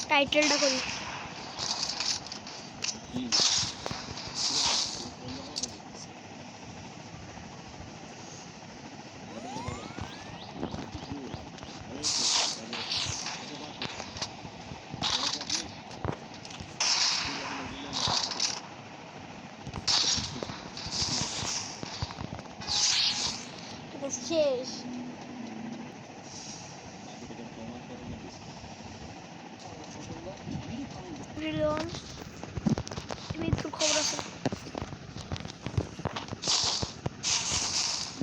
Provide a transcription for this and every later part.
টাইটেলটা করি। শেষ মৃত্যুর খবর আছে।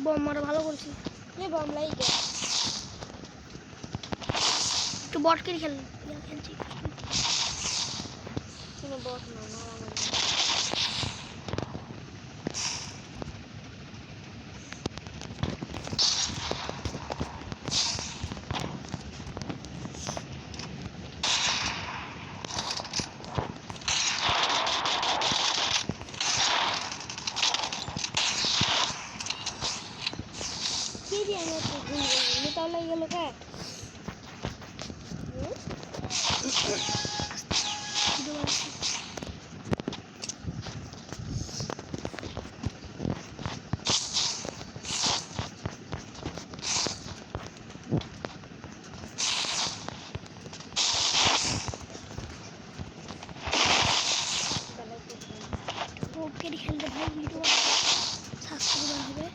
বম মারা ভালো করছি। বম লাইকে একটু বটকে খেলছি। বট না তাহলে গেল কে খেলতে ভাই ভিডিও সাবস্ক্রাইবার হবে।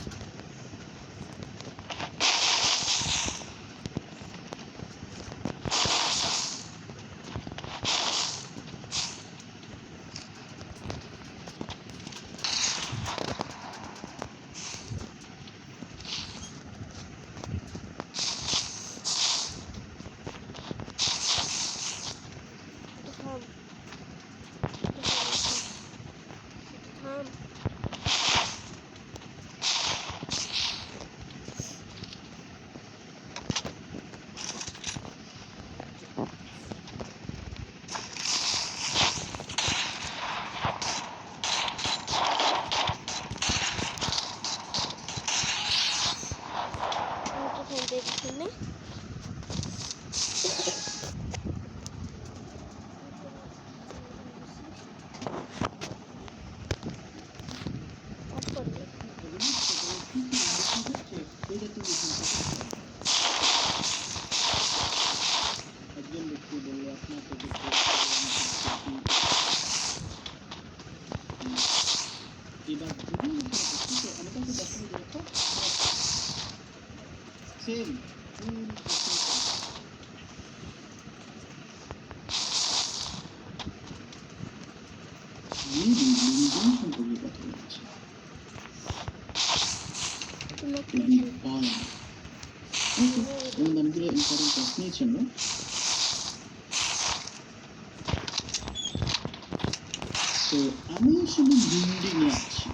আমি আসলে লিঙ্কডিনে আছি।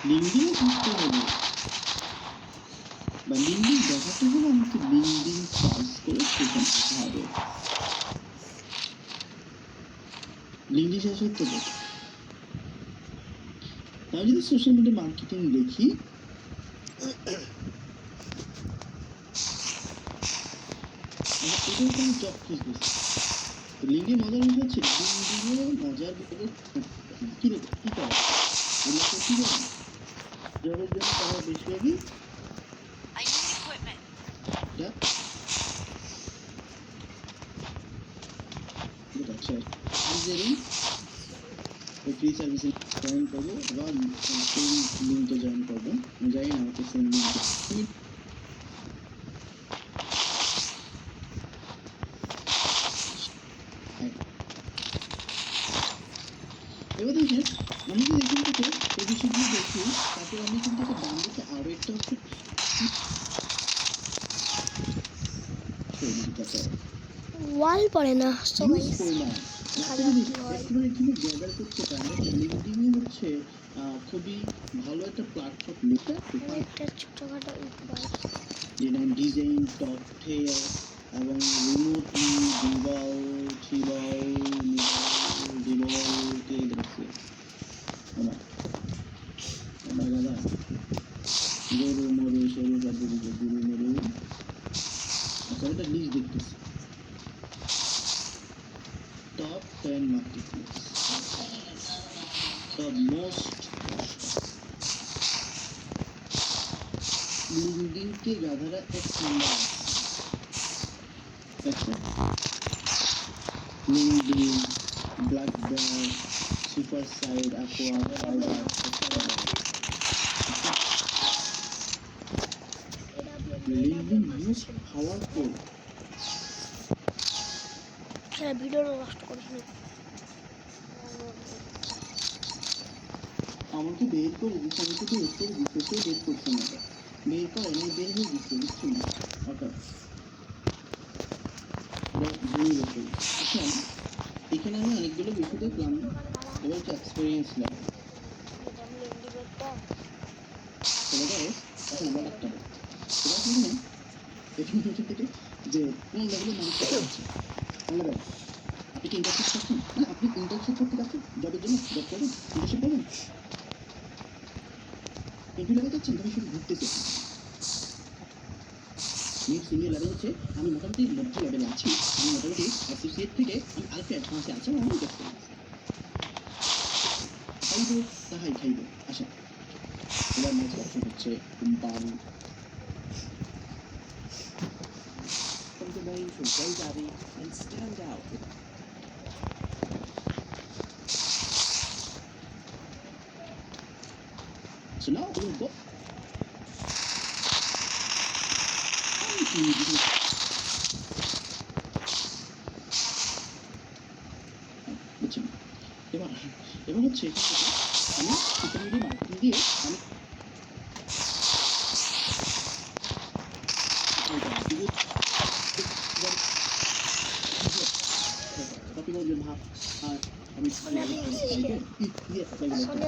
লিঙ্কডিনে থাকতে হলে বা লিঙ্কডিন দেখাতে হলে আমাকে লিঙ্কডিন সার্চ করে সেখানে যেতে হবে। লিঙ্কডিন শেষ হতে হবে। আমি যদি সোশ্যাল মিডিয়া মার্কেটিং দেখি, এটা আমি জব খুঁজতেছি। লিঙ্কডিন মজার বিষয় হচ্ছে লিঙ্কডিনে মজার বিষয় কি করা আমরা করতে পারি জবের জন্য তারা বেশিরভাগই ফ্রি সার্ভিসে জয়েন করবো বা সেম লিঙ্কে জয়েন করবো। আমি জানি না আমাকে সেম লিঙ্কে এবার দেখেন আমি যদি এখান থেকে এই বিষয়গুলো দেখি, তারপর আমি কিন্তু ডান দিকে আরো একটা ওয়াল পড়ে না সবাই হচ্ছে খুবই ভালো একটা প্ল্যাটফর্ম। একটা ছোটখাটো উপায় যেমন ডিজাইন সফটওয়্যার এবং রিমোটলি ডিভালকে দেখছে দাদা গরু মরু সরু পদ্ধতিতে গরু মরু আচ্ছা এটা লিস্ট দেখতেছি। 10 marketplace. The most LinkedIn के गाधारा एक नंबर अच्छा LinkedIn, Blackbird, Superside, Aqua, Fiverr, LinkedIn most powerful. সেটা ভিডিও নষ্ট করিনি। আমাকে বের করে দিচ্ছে আমি তো বের করে দিচ্ছে সে বের করছে না বের করে না বের হয়ে দিচ্ছে বুঝছো না অর্থাৎ আচ্ছা এখানে আমি অনেকগুলো বিষয় দেখলাম এবার হচ্ছে এক্সপিরিয়েন্স লাগে এখন আমরা একটা এবার কি জানেন এখানে থেকে যে কোন লেভেলের মানুষ আছে আমরা আপনি কি ইন্টারশিপ করছেন না আপনি ইন্টারশিপ করতে যাচ্ছেন জবের জন্য জব করবেন ইন্টারশিপ করবেন ইন্টারভিউ লেগে যাচ্ছেন তখন শুধু ঘুরতেছে মিড সিনিয়র লেভেল হচ্ছে আমি মোটামুটি মধ্য লেভেলে আছি আমি মোটামুটি অ্যাসোসিয়েট থেকে আমি আরেকটা অ্যাডভান্সে আছি আমার অনেক এক্সপিরিয়েন্স খাইব তাহাই খাইব আশা এবার নেক্সট অপশন হচ্ছে company From the name from GoDaddy and stand out with So now we'll go. বুঝছেন এবার এবার হচ্ছে আমি সোশ্যাল মিডিয়া মার্কেটিং দিয়ে আমি কপি করবেন ভাব আর আমি সন্ধ্যা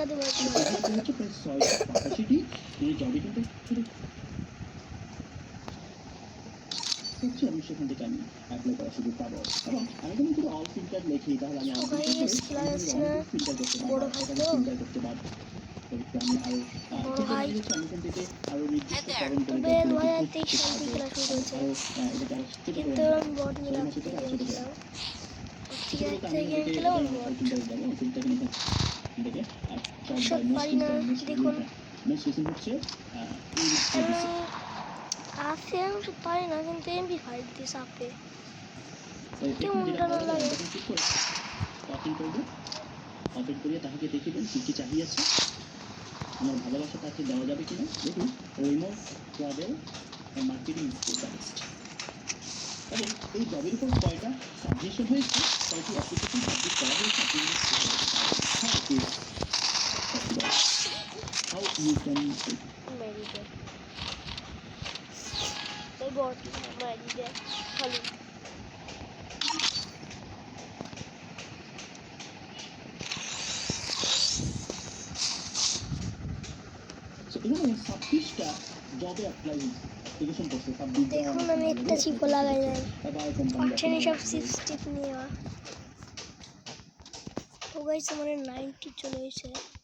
দেবো হচ্ছে প্রায় 685টি জবে কিন্তু হচ্ছে আমি সেখান থেকে আমি অ্যাপ্লাই করার সুযোগ পাবো এবং আমি যদি শুধু অল ফিল্টার লিখি তাহলে আমি ফিল্টার করতে পারবো ফিল্টার করতে পারবো আমি আরো আমি এখান থেকে আরো নির্দিষ্টকরণ করে কিন্তু আমি বট মিলাম পারি না দেখুন আছে আমি পারি না কিন্তু MP5 দিয়ে চাপে কেমনটা না লাগে ওপেন করিয়ে তাকে দেখিবেন কি কি চাহিয়ে আছে আমার ভালোবাসা তাকে দেওয়া যাবে কিনা দেখুন রিমোট ট্রাভেল মার্কেটিং স্পেশালিস্ট এবং এই জবের উপর কয়টা সাবজেকশন হয়েছে কয়টি অ্যাপ্লিকেশন সাবজেক্ট করা হয়েছে হাউ ইউ ক্যান মেডিকেল এই বট মেডিকেল ভালো এখানে 26টা জবে অ্যাপ্লাই অ্যাপ্লিকেশন করছে দেখুন আমি একটা চিপও লাগাই নাই পাচ্ছেন সব সিস্টেম নিয়ে তো গাইস আমার 90 চলে এসেছে